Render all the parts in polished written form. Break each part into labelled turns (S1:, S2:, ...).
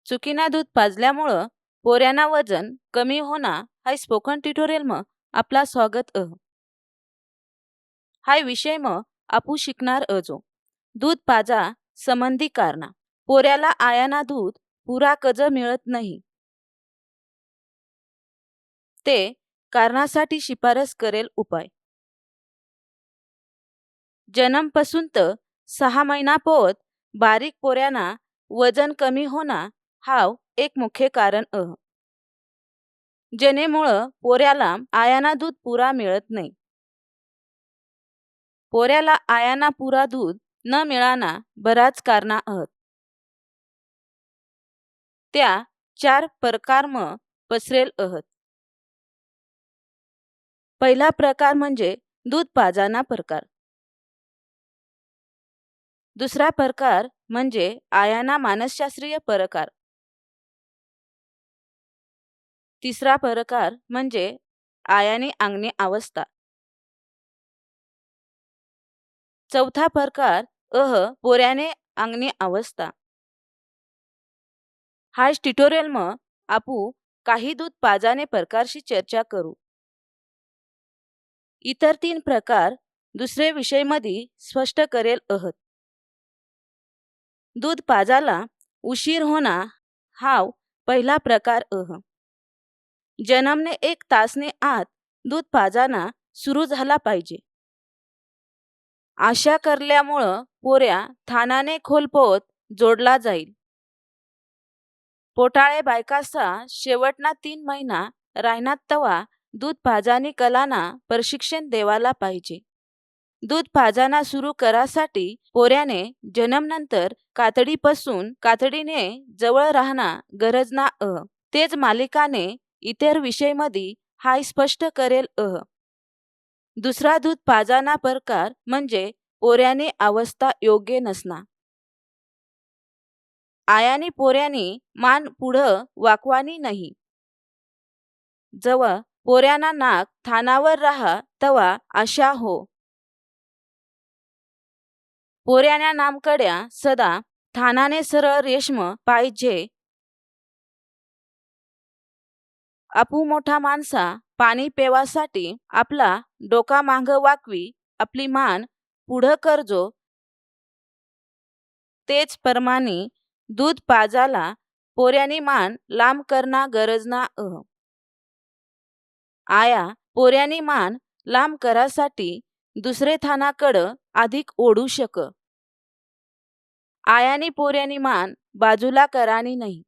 S1: चुकीना दूध पाजल्यामुळं पोऱ्यांना वजन कमी होणार हाय स्पोकन ट्युटोरियल म आपला स्वागत हाय विषय म आपू शिकणार जो दूध पाजा संबंधी कारणा पोऱ्याला आयाना दूध पुरा कज मिळत नाही ते कारणासाठी शिफारस करेल उपाय जन्मपासून तर 6 महिना पोत बारीक पोऱ्यांना वजन कमी होणार हाव एक मुख्य कारण जेणेमुळं पोऱ्याला आयाना दूध पुरा मिळत नाही पोऱ्याला आयाना पुरा दूध न मिळाना बराच कारणा त्या 4 प्रकार म पसरेल पहिला प्रकार म्हणजे दूध पाजाना प्रकार दुसरा प्रकार म्हणजे आयाना मानसशास्त्रीय प्रकार तिसरा प्रकार म्हणजे आयानी अंगणी अवस्था चौथा प्रकार पोऱ्याने अंगणी अवस्था हाच ट्युटोरियल म आपू काही दूध पाजाने प्रकारशी चर्चा करू इतर 3 प्रकार दुसरे विषय मध्ये स्पष्ट करेल दूध पाजाला उशीर होना हाव पहिला प्रकार जन्मने 1 तासने आत दूध पाजाना सुरू झाला पाहिजे आशा करल्यामुळं पोऱ्या थानाने खोलपोत जोडला जाईल पोटाळे बायकासा शेवटना 3 महिना राहण्यात तवा दूध पाजानी कलाना प्रशिक्षण देवाला पाहिजे दूध पाजाना सुरू करासाठी पोऱ्याने जन्मनंतर कातडीपासून कातडीने जवळ राहणं गरजना तेच मालिकाने इतर विषयमध्ये हाय स्पष्ट करेल दुसरा दूध पाजाना प्रकार म्हणजे पोऱ्याने अवस्था योग्य नसना आयानी पोऱ्यानी मान पुढं वाकवानी नाही जवळ पोऱ्याना नाक थानावर राहा तवा आशा हो पोऱ्याना नामकड्या सदा थानाने सरळ रेशम पाहिजे आपू मोठा माणसा पाणी पेवासाठी आपला डोका मांग वाकवी आपली मान पुढं करजो तेच परमानी दूध पाजाला पोऱ्यानी मान लांब करणा गरजना आया पोऱ्यानी मान लांब करासाठी दुसरे थानाकडं अधिक ओढू शक आयानी पोऱ्यानी मान बाजूला करानी नाही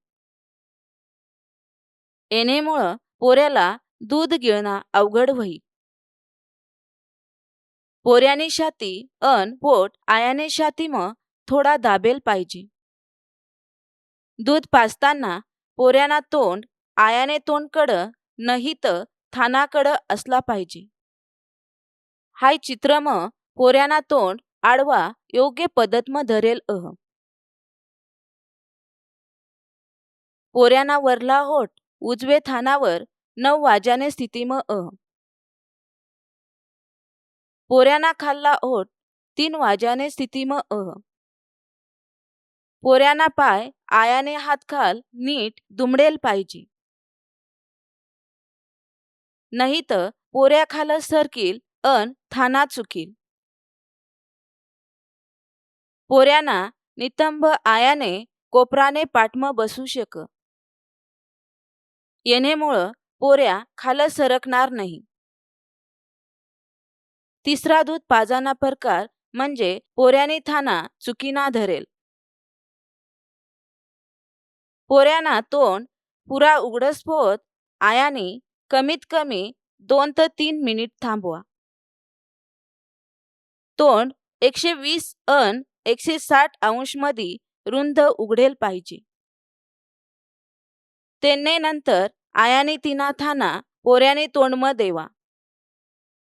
S1: येणेमुळं पोऱ्याला दूध गिळणं अवघड होई पोऱ्यानी छाती अन पोट आयाने छाती म थोडा दाबेल पाहिजे दूध पाजताना पोऱ्याना तोंड आयाने तोंडकडं नाही तर थानाकडं असला पाहिजे हाय चित्र म पोऱ्याना तोंड आडवा योग्य पद्धत म धरेल पोऱ्याना वरला होट उजवे थानावर 9 वाजाने स्थिती म पोऱ्याना खाल्ला ओठ 3 वाजाने स्थिती म पोऱ्याना पाय आयाने हात खाल नीट दुमडेल पाहिजे नाही तर पोऱ्या खाल सरकील अन थाना चुकील पोऱ्याना नितंब आयाने कोपराने पाठम बसू शक येणेमुळं पोऱ्या खाल सरकणार नाही तिसरा दूध पाजाना प्रकार म्हणजे पोऱ्याने थाना चुकीना धरेल पोऱ्याना तोंड पुरा उघडसपोत आयाने कमीत कमी 2 ते 3 मिनिट थांबवा तोंड 120 अन 160 अंश मध्ये रुंद उघडेल पाहिजे तेने नंतर आयाने तिना थाना पोऱ्याने तोंडम देवा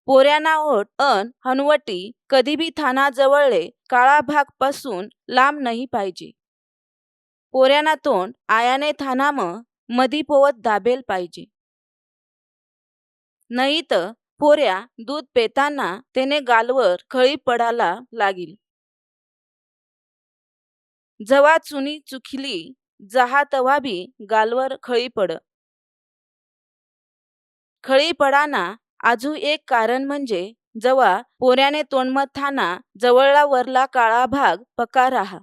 S1: पोऱ्याना ओठ अन हनवटी कधी भी थाना जवळले काळा भाग पासून लांब नाही पाहिजे पोऱ्याना तोंड आयाने थानाम मधी पोवत दाबेल पाहिजे नाही तर पोऱ्या दूध पेताना तेने गालवर खळी पडाला लागील जवा चुनी चुखली जहा तवा बी गालवर खळी पड. खळी पडाना आजू एक कारण म्हणजे जवा पोऱ्याने तोंडमत थाना जवळला वरला काळा भाग पका राहा.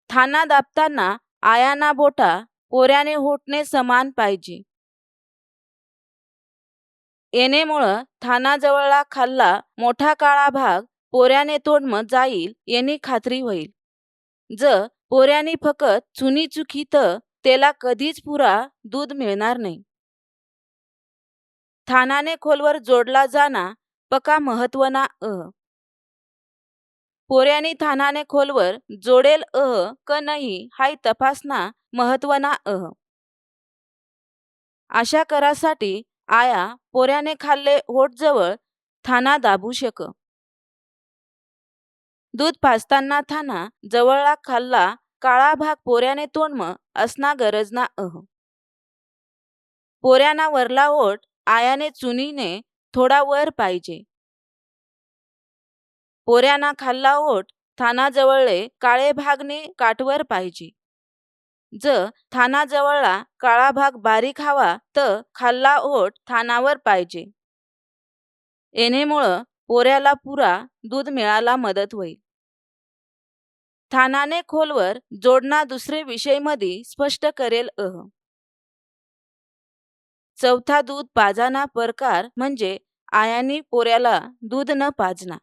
S1: थाना दाबताना आयाना बोटा पोऱ्याने होटणे समान पाहिजे. येणेमुळं थानाजवळला खाल्ला मोठा काळा भाग पोऱ्याने तोंडमत जाईल येणी खात्री होईल. पोऱ्यानी फकत चुनी चुकी तर त्याला कधीच पुरा दूध मिळणार नाही. थानाने खोलवर जोडला जाना पका महत्वना पोऱ्यानी थानाने खोलवर जोडेल क नाही हाय तपासना महत्वना अशा करासाठी आया पोऱ्याने खाल्ले होटजवळ थाना दाबू शक. दूध पाजताना थाना जवळला खाल्ला काळा भाग पोऱ्याने तोंडम असना गरजना पोऱ्याना वरला ओठ आयाने चुनीने थोडा वर पाहिजे. पोऱ्याना खाल्ला ओठ थानाजवळले काळे भागने काठवर पाहिजे. थानाजवळला काळा भाग बारीक हवा तर खाल्ला ओठ थानावर पाहिजे. येणेमुळं पोऱ्याला पुरा दूध मिळाला मदत होईल. थानाने खोलवर जोडणा दुसरे विषयमध्ये स्पष्ट करेल चौथा दूध पाजाना प्रकार म्हणजे आयानी पोऱ्याला दूध न पाजना.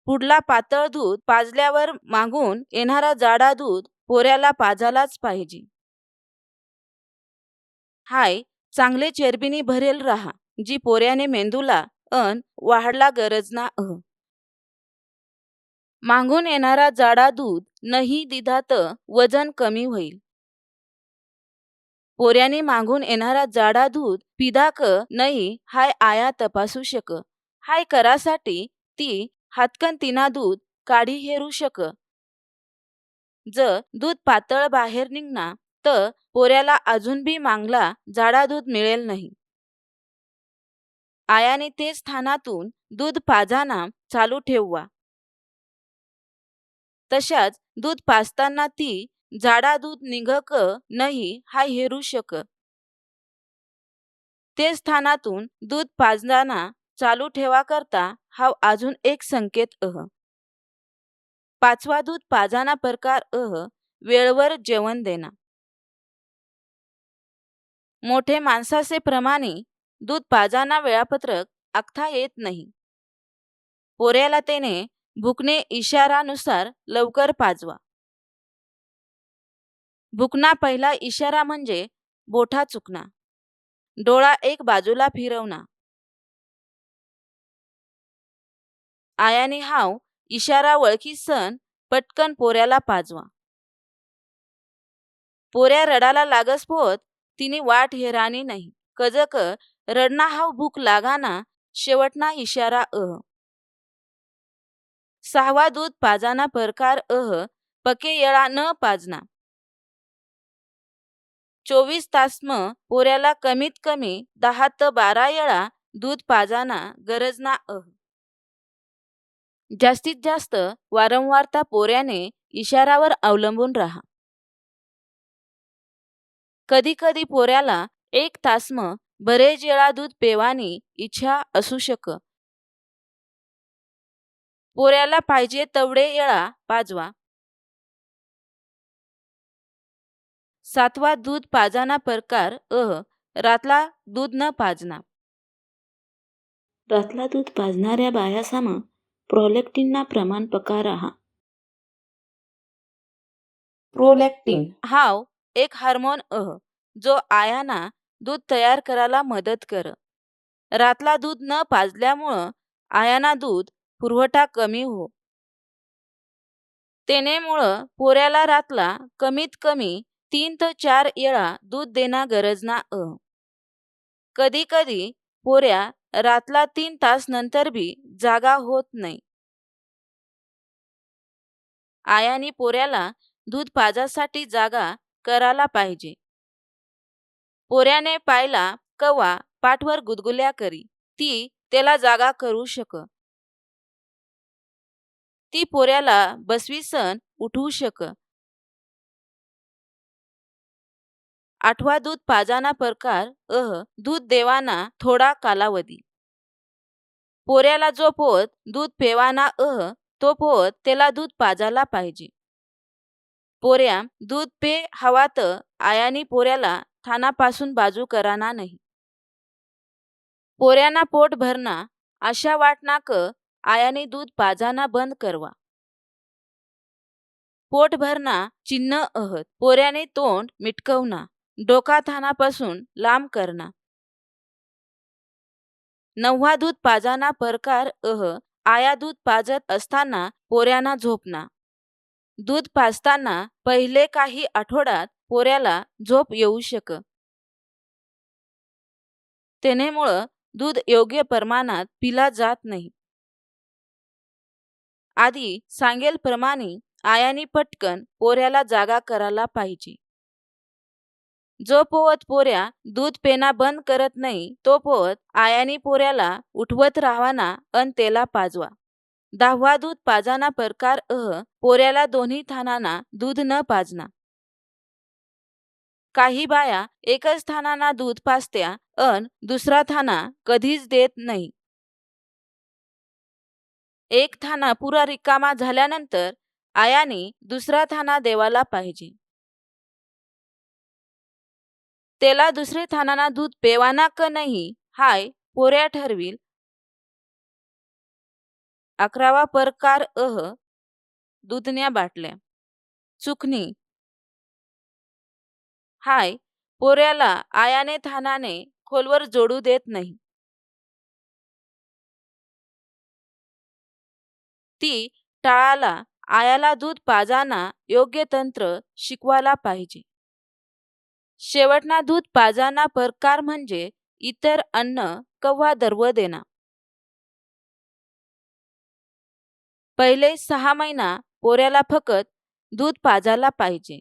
S1: पुढला पातळ दूध पाजल्यावर मागून येणारा जाडा दूध पोऱ्याला पाजालाच पाहिजे. हाय चांगले चरबीनी भरेल राहा जी पोऱ्याने मेंदूला वाढला गरजना मागून येणारा जाडा दूध नाही दिधा तर वजन कमी होईल. पोऱ्याने मागून येणारा जाडा दूध पिदा क नाही हाय आया तपासू शक. हाय करासाठी ती हातकन तिना दूध काढी हेरू शक. दूध पातळ बाहेर निघना तर पोऱ्याला अजून बी मागला जाडा दूध मिळेल नाही. आयाने तेच थानातून दूध पाजाना चालू ठेववा. तशाच दूध पाजताना ती जाडा दूध निघक नाही हाय हेरू शक. तेच थानातून दूध पाजताना चालू ठेवा करता हा अजून एक संकेत पाचवा दूध पाजाना प्रकार वेळवर जेवण देना. मोठे माणसाचे प्रमाणे दूध पाजाना वेळापत्रक आखता येत नाही. पोऱ्याला त्याने भुकणे इशारानुसार लवकर पाजवा. भुकना पहिला इशारा म्हणजे बोठा चुकना, डोळा एक बाजूला फिरवना. आयाने हाव इशारा वळखी सण पटकन पोऱ्याला पाजवा. पोऱ्या रडाला लागस पोत तिने वाट हेराणी नाही. कजक रडना हाव भूक लागाना शेवटना इशारा सहावा दूध पाजाना प्रकार पके येळा न पाजना. 24 तासम पोऱ्याला कमीत कमी 10 ते 12 येळा दूध पाजाना गरजना जास्तीत जास्त वारंवारता पोऱ्याने इशारावर अवलंबून राहा. कधी कधी पोऱ्याला 1 तासम बरेच येळा दूध पेवानी इच्छा असू शक. पोऱ्याला पाहिजे तेवढे येळा पाजवा. सातवा दूध पाजाना प्रकार रातला दूध न पाजना. रातला दूध पाजणाऱ्या बायासामा प्रोलॅक्टिनना प्रमाण पका राहा. प्रोलॅक्टिन हाव एक हार्मोन जो आयाना दूध तयार करायला मदत कर. रातला दूध न पाजल्यामुळं आयाना दूध पुरवठा कमी हो. तेनेमुळं पोऱ्याला रातला कमीत कमी 3 ते 4 येळा दूध देना गरजना कधी कधी पोऱ्या रातला 3 तास नंतर बी जागा होत नाही. आयानी पोऱ्याला दूध पाजासाठी जागा करायला पाहिजे. पोऱ्याने पायला कवा पाठवर गुदगुल्या करी ती त्याला जागा करू शक. ती पोऱ्याला बसवीसन उठवू शक. 8वा दूध पाजाना प्रकार दूध देवाना थोडा कालावधी. पोऱ्याला जो पोत दूध पेवाना तो पोत त्याला दूध पाजायला पाहिजे. पोऱ्या दूध पे हवा तर आयानी पोऱ्याला थानापासून बाजू कराना नाही. पोऱ्याना पोट भरणा अशा वाटना आयाने दूध पाजाना बंद करवा. पोट भरणा चिन्ह पोऱ्याने तोंड मिटकवना, डोका थानापासून लांब करना. 9वा दूध पाजाना प्रकार आया दूध पाजत असताना पोऱ्याना झोपना. दूध पाजताना पहिले काही आठवड्यात पोऱ्याला झोप येऊ शक. तेनेमुळं दूध योग्य प्रमाणात पिला जात नाही. आधी सांगेल प्रमाणे आयानी पटकन पोऱ्याला जागा करायला पाहिजे. जो पोवत पोऱ्या दूध पेना बंद करत नाही तो पोवत आयानी पोऱ्याला उठवत राहावाना अन तेला पाजवा. 10वा दूध पाजाना प्रकार पोऱ्याला दोन्ही थानाना दूध न पाजना. काही बाया एकच थानाना दूध पाजत्या अन दुसरा थाना कधीच देत नाही. एक थाना पुरा रिकामा झाल्यानंतर आयाने दुसरा थाना देवाला पाहिजे. त्याला दुसरे थानाना दूध पेवाना क नाही हाय पोऱ्या ठरविल. 11वा प्रकार दूधन्या बाटल्या. चुकणी हाय पोऱ्याला आयाने थानाने खोलवर जोडू देत नाही. ती टाळाला आयाला दूध पाजाना योग्य तंत्र शिकवायला पाहिजे. शेवटना दूध पाजाना प्रकार म्हणजे इतर अन्न कव्हा दर्व देना. पहिले 6 महिना पोऱ्याला फकत दूध पाजायला पाहिजे.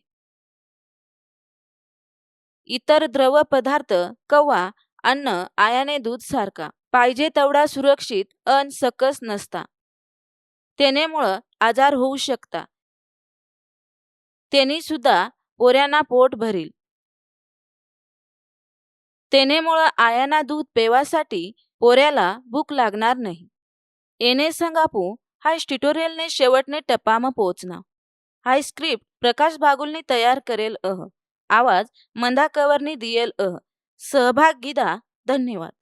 S1: इतर द्रव पदार्थ कव्हा अन्न आयाने दूध सारखा पाहिजे तेवढा सुरक्षित अन सकस नसता. तेनेमुळं आजार होऊ शकता. त्यांनी सुद्धा पोऱ्यांना पोट भरील. तेनेमुळं आयाना दूध पेवासाठी पोऱ्याला भूक लागणार नाही. एने संगापू हा ट्युटोरियलने शेवटने टप्पामा पोहोचना. हा स्क्रिप्ट प्रकाश बागुलने तयार करेल आवाज मंदा कवरनी दिયેલ सहभाग गीदा. धन्यवाद.